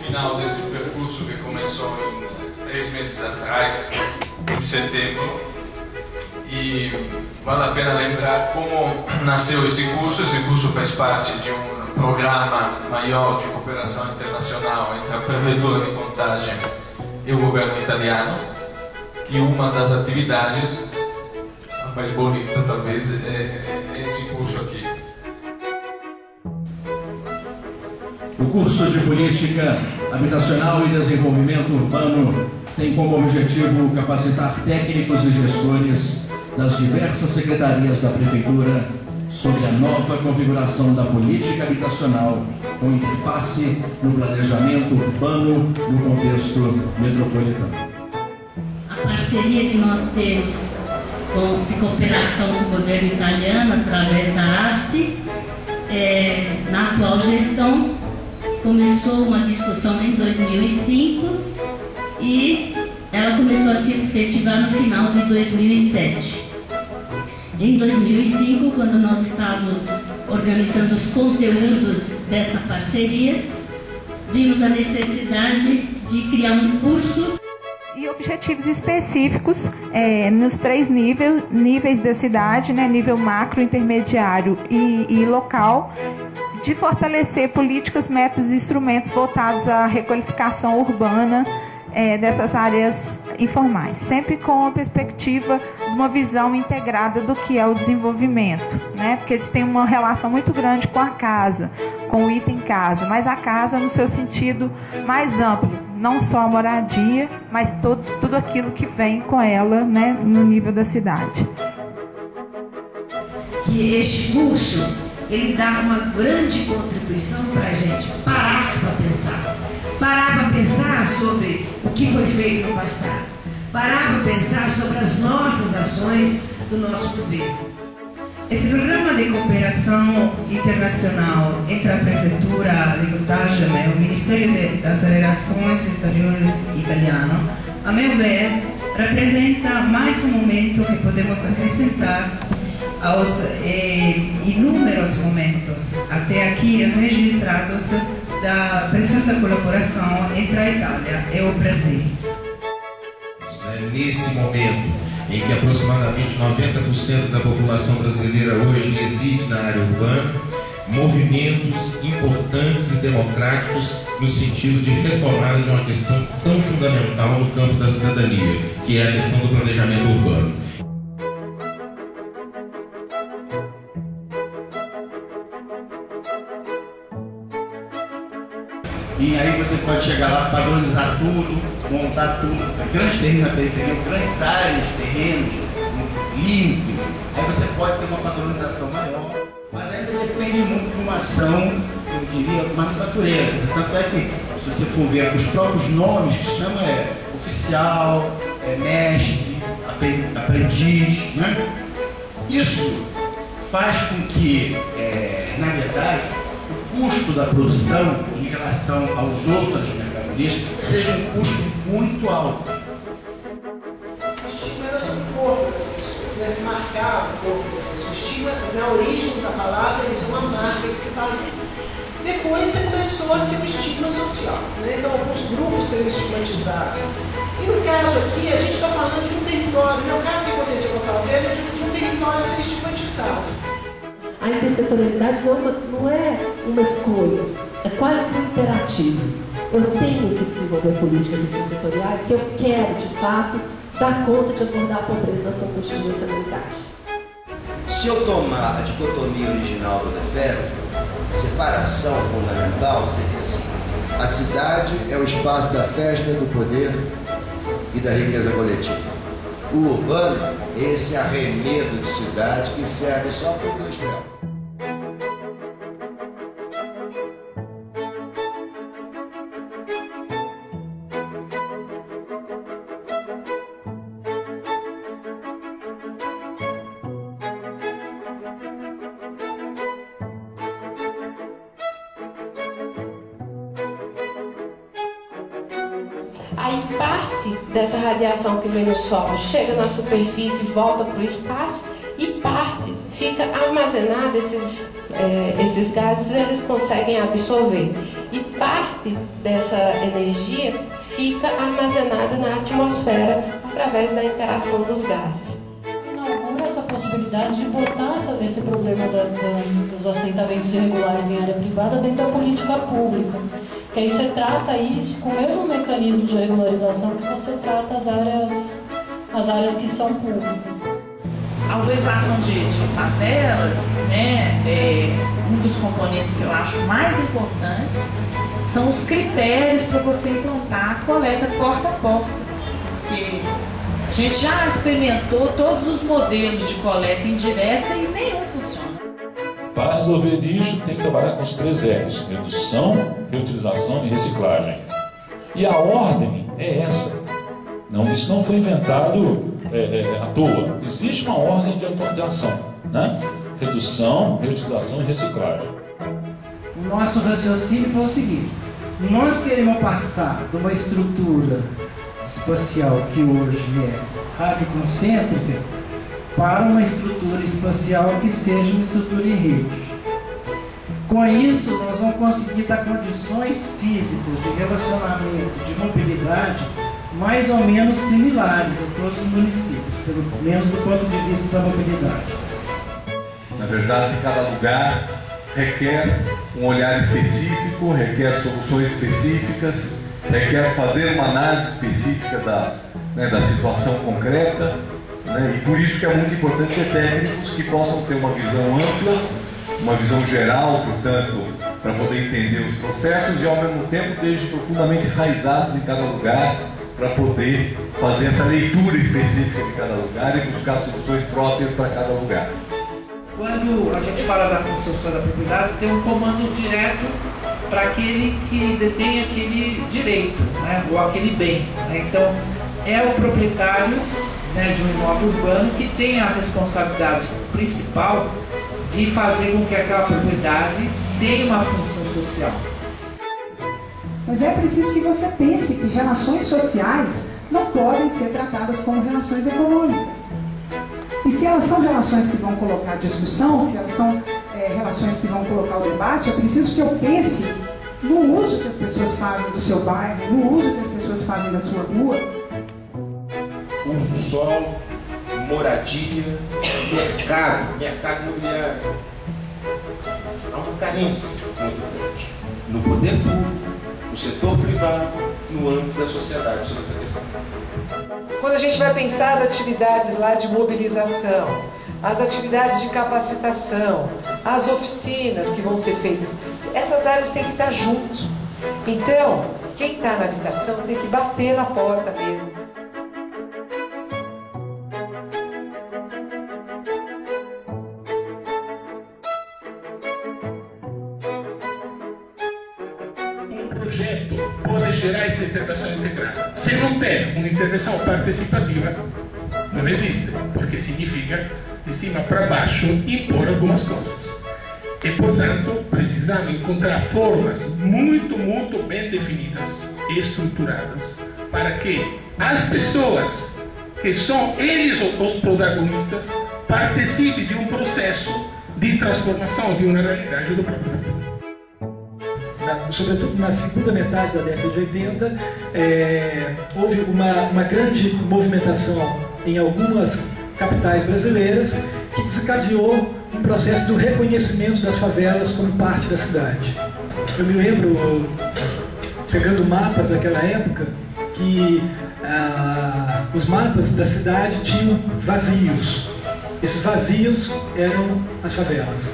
Final desse percurso que começou em 3 meses atrás, em setembro, e vale a pena lembrar como nasceu esse curso. Esse curso faz parte de um programa maior de cooperação internacional entre a Prefeitura de Contagem e o governo italiano, e uma das atividades, a mais bonita talvez, é esse curso aqui. O curso de Política Habitacional e Desenvolvimento Urbano tem como objetivo capacitar técnicos e gestores das diversas secretarias da Prefeitura sobre a nova configuração da política habitacional com interface no planejamento urbano no contexto metropolitano. A parceria que nós temos de cooperação com o governo italiano através da ARCE, na atual gestão, começou uma discussão em 2005 e ela começou a se efetivar no final de 2007. Em 2005, quando nós estávamos organizando os conteúdos dessa parceria, vimos a necessidade de criar um curso e objetivos específicos nos 3 níveis da cidade, né, nível macro, intermediário e local, de fortalecer políticas, métodos e instrumentos voltados à requalificação urbana dessas áreas informais, sempre com a perspectiva de uma visão integrada do que é o desenvolvimento, né? Porque eles têm uma relação muito grande com a casa, com o item casa, mas a casa no seu sentido mais amplo, não só a moradia, mas tudo aquilo que vem com ela, né, no nível da cidade. Que este curso, ele dá uma grande contribuição para a gente parar para pensar sobre o que foi feito no passado, parar para pensar sobre as nossas ações do nosso governo. Este programa de cooperação internacional entre a Prefeitura de Contagem e o Ministério das Relações Exteriores italiano, a meu ver, representa mais um momento que podemos acrescentar aos inúmeros momentos até aqui registrados da preciosa colaboração entre a Itália e o Brasil. Nesse momento em que aproximadamente 90% da população brasileira hoje reside na área urbana, movimentos importantes e democráticos no sentido de retomada de uma questão tão fundamental no campo da cidadania, que é a questão do planejamento urbano. E aí você pode chegar lá, padronizar tudo, montar tudo, grandes terrenos na periferia, grandes áreas, terrenos, limpo. Aí você pode ter uma padronização maior, mas ainda depende muito de uma ação, eu diria, manufatureira. Tanto é que, se você for ver os próprios nomes que se chama oficial, mestre, aprendiz, né? Isso faz com que, na verdade, o custo da produção em relação aos outros mercadorias seja um custo muito alto. O estigma era sobre o corpo das pessoas, né? Se marcava o corpo das pessoas. O estigma, na origem da palavra, isso é uma marca que se fazia. Depois você começou a ser o estigma social, né? Então alguns grupos serem estigmatizados. E no caso aqui, a gente está falando de um território, não é o caso que aconteceu com a favela, de um território ser estigmatizado. A intersetorialidade não é uma escolha, é quase que um imperativo. Eu tenho que desenvolver políticas intersetoriais se eu quero, de fato, dar conta de abordar a pobreza na sua multidimensionalidade. Se eu tomar a dicotomia original do Lefebvre, separação fundamental seria assim: a cidade é o espaço da festa, do poder e da riqueza coletiva. O urbano é esse arremedo de cidade que serve só para o industrial. Aí parte dessa radiação que vem no solo chega na superfície, volta para o espaço, e parte fica armazenada, esses gases eles conseguem absorver. E parte dessa energia fica armazenada na atmosfera através da interação dos gases. Inaugura essa possibilidade de botar esse problema dos assentamentos irregulares em área privada dentro da política pública. Que aí você trata isso com o mesmo mecanismo de regularização que você trata as áreas que são públicas. A organização de favelas, né, um dos componentes que eu acho mais importantes são os critérios para você implantar a coleta porta a porta. Porque a gente já experimentou todos os modelos de coleta indireta e nenhum funciona. Para resolver isso, tem que trabalhar com os 3 R's: redução, reutilização e reciclagem. E a ordem é essa. Não, isso não foi inventado à toa. Existe uma ordem de ação, né? Redução, reutilização e reciclagem. O nosso raciocínio foi o seguinte: nós queremos passar de uma estrutura espacial que hoje é radioconcêntrica para uma estrutura espacial que seja uma estrutura em rede. Com isso, nós vamos conseguir dar condições físicas de relacionamento, de mobilidade, mais ou menos similares a todos os municípios, pelo menos do ponto de vista da mobilidade. Na verdade, cada lugar requer um olhar específico, requer soluções específicas, requer fazer uma análise específica da situação concreta. E por isso que é muito importante ter técnicos que possam ter uma visão ampla, uma visão geral, portanto, para poder entender os processos e ao mesmo tempo estejam profundamente enraizados em cada lugar, para poder fazer essa leitura específica de cada lugar e buscar soluções próprias para cada lugar. Quando a gente fala da função social da propriedade, tem um comando direto para aquele que detém aquele direito, né, ou aquele bem. Né? Então, é o proprietário, né, de um imóvel urbano que tem a responsabilidade principal de fazer com que aquela propriedade tenha uma função social. Mas é preciso que você pense que relações sociais não podem ser tratadas como relações econômicas. E se elas são relações que vão colocar discussão, se elas são relações que vão colocar o debate, é preciso que eu pense no uso que as pessoas fazem do seu bairro, no uso que as pessoas fazem da sua rua. Uso do solo, moradia, mercado imobiliário. Há uma carência muito grande no poder público, no setor privado, no âmbito da sociedade sobre essa questão. Quando a gente vai pensar as atividades lá de mobilização, as atividades de capacitação, as oficinas que vão ser feitas, essas áreas têm que estar juntos. Então, quem está na habitação tem que bater na porta mesmo. Projeto pode gerar essa intervenção integrada. Se não tem uma intervenção participativa, não existe, porque significa, de cima para baixo, impor algumas coisas. E, portanto, precisamos encontrar formas muito bem definidas e estruturadas para que as pessoas, que são eles os protagonistas, participem de um processo de transformação de uma realidade do próprio futuro. Sobretudo na segunda metade da década de 80, houve uma grande movimentação em algumas capitais brasileiras, que desencadeou um processo do reconhecimento das favelas como parte da cidade. Eu me lembro, pegando mapas daquela época, que os mapas da cidade tinham vazios. Esses vazios eram as favelas.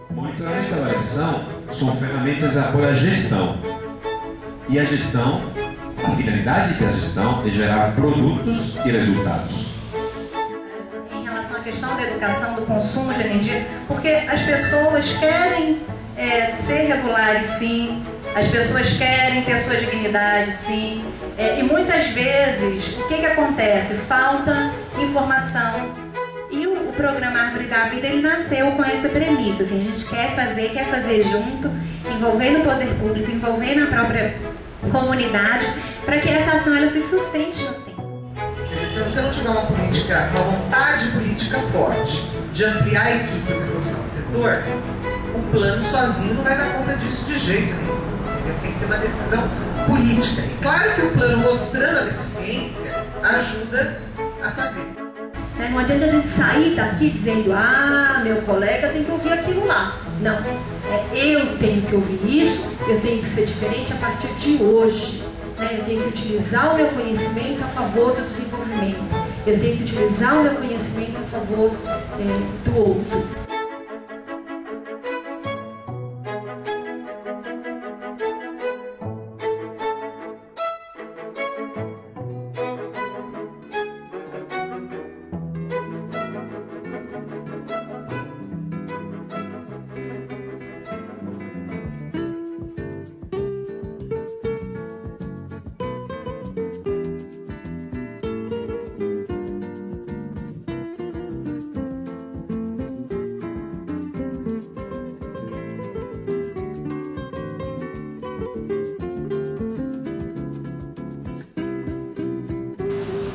Monitoramento e avaliação são ferramentas para a gestão. E a gestão, a finalidade da gestão é gerar produtos e resultados. Em relação à questão da educação, do consumo de energia, porque as pessoas querem ser regulares, sim, as pessoas querem ter sua dignidade, sim, e muitas vezes, o que acontece? Falta informação. E o programa Árvore da Vida, ele nasceu com essa premissa, assim, a gente quer fazer junto, envolvendo o poder público, envolvendo a própria comunidade, para que essa ação ela se sustente no tempo. Quer dizer, se você não tiver uma vontade política forte de ampliar a equipe para o setor, o plano sozinho não vai dar conta disso de jeito nenhum. Tem que ter uma decisão política. E claro que o plano mostrando a deficiência ajuda a fazer. Não adianta a gente sair daqui dizendo, meu colega tem que ouvir aquilo lá. Não, eu tenho que ouvir isso, eu tenho que ser diferente a partir de hoje. Eu tenho que utilizar o meu conhecimento a favor do desenvolvimento. Eu tenho que utilizar o meu conhecimento a favor do outro.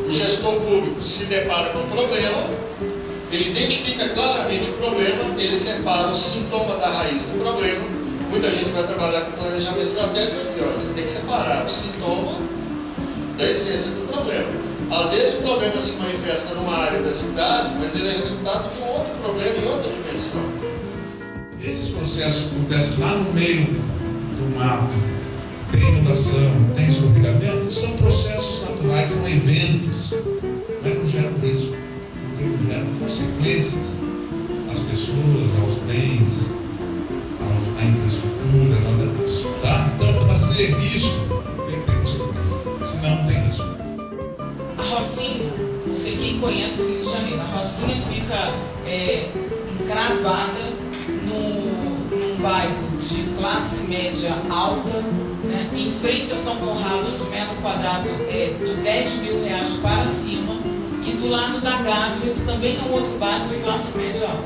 O gestor público se depara com o problema, ele identifica claramente o problema, ele separa o sintoma da raiz do problema. Muita gente vai trabalhar com planejamento estratégico e você tem que separar o sintoma da essência do problema. Às vezes o problema se manifesta numa área da cidade, mas ele é resultado de um outro problema em outra dimensão. Esses processos acontecem lá no meio do mato, tem inundação, tem escorregamento, são processos naturais, são eventos, mas não geram risco, não geram consequências às pessoas, aos bens, à infraestrutura, nada disso. Tá? Então, para ser risco, tem que ter consequência, senão não tem risco. A Rocinha, não sei quem conhece o Rio de Janeiro, a Rocinha fica encravada num bairro de classe média alta, né, em frente a São Conrado, onde o metro quadrado é de R$10.000 para cima, e do lado da Gávea, que também é um outro bairro de classe média alta.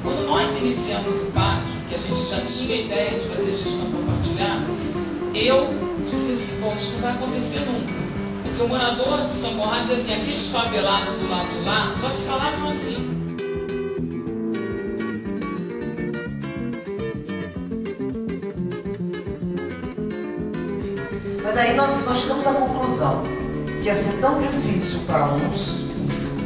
Quando nós iniciamos o PAC, que a gente já tinha a ideia de fazer gestão compartilhada, eu disse assim, bom, isso não vai acontecer nunca. Porque o morador de São Conrado dizia assim, aqueles favelados do lado de lá só se falavam assim. Mas aí nós chegamos à conclusão que ia ser tão difícil para uns,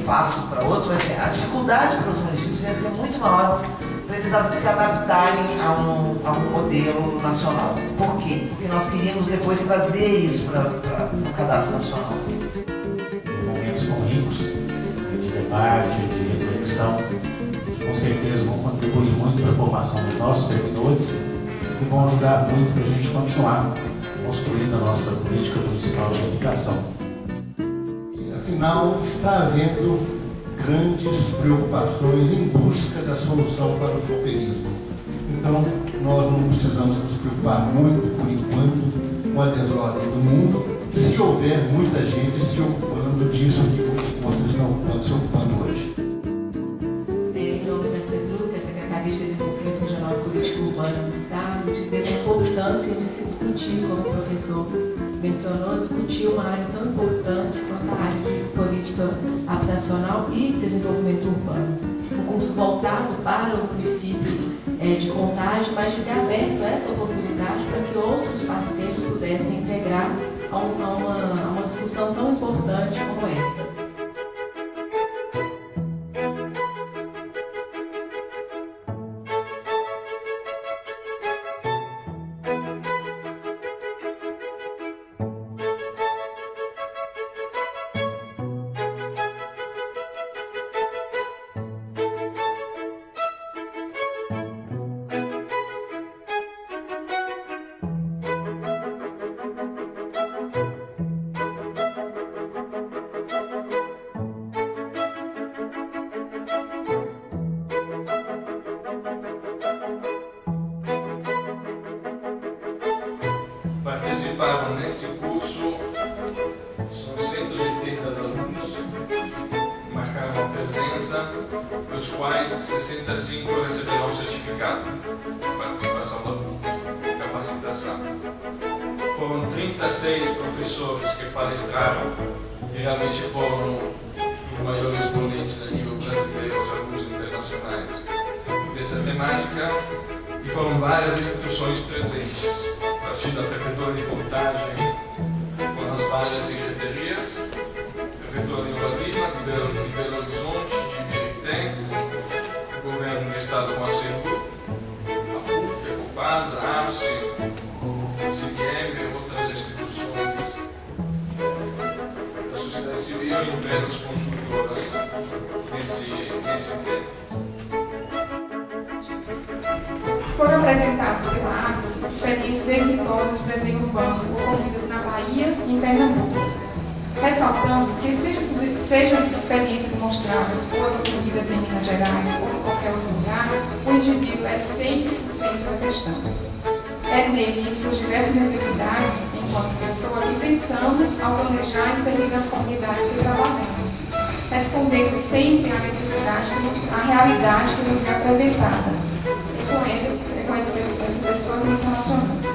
fácil para outros, mas a dificuldade para os municípios ia ser muito maior para eles se adaptarem a um modelo nacional. Por quê? Porque nós queríamos depois trazer isso para o cadastro nacional. Momentos são ricos de debate, de reflexão, que com certeza vão contribuir muito para a formação dos nossos servidores e vão ajudar muito para a gente continuar construindo a nossa política municipal de educação. Afinal, está havendo grandes preocupações em busca da solução para o pauperismo. Então, nós não precisamos nos preocupar muito, por enquanto, com a desordem do mundo, se houver muita gente se ocupando disso que vocês estão se ocupando hoje. Em nome da CEDUC, a Secretaria de Desenvolvimento Regional e Política Urbana do Estado, dizer a importância de se discutir, como o professor mencionou, discutir uma área tão importante quanto a área de política habitacional e desenvolvimento urbano. Um curso voltado para o município de Contagem, mas de ter aberto essa oportunidade para que outros parceiros pudessem integrar a uma discussão tão importante como essa. participaram nesse curso são 180 alunos, marcaram a presença, dos quais 65 receberão certificado de participação da capacitação. Foram 36 professores que palestraram, que realmente foram os maiores exponentes a nível brasileiro, alguns internacionais, dessa temática, e foram várias instituições presentes, a partir da Prefeitura de Contagem, com as várias secretarias, Prefeitura de Nova Lima, de Belo Horizonte, de Ibirité, o Governo do Estado com a CEDU, a PUC, a Copasa, a ARCE, a CIDM e outras instituições da sociedade civil e empresas consultoras nesse tema. Foram apresentados pela ABS experiências exitosas de desenho urbano ocorridas na Bahia e em Pernambuco, ressaltando que sejam essas experiências mostradas ou as ocorridas em Minas Gerais ou em qualquer outro lugar, o indivíduo é sempre o centro da questão. É nele suas diversas necessidades, enquanto pessoa, que pensamos ao planejar e intervir nas comunidades que trabalhamos, respondendo sempre à necessidade, à realidade que nos é apresentada. E com essa pessoa que nos relacionamos.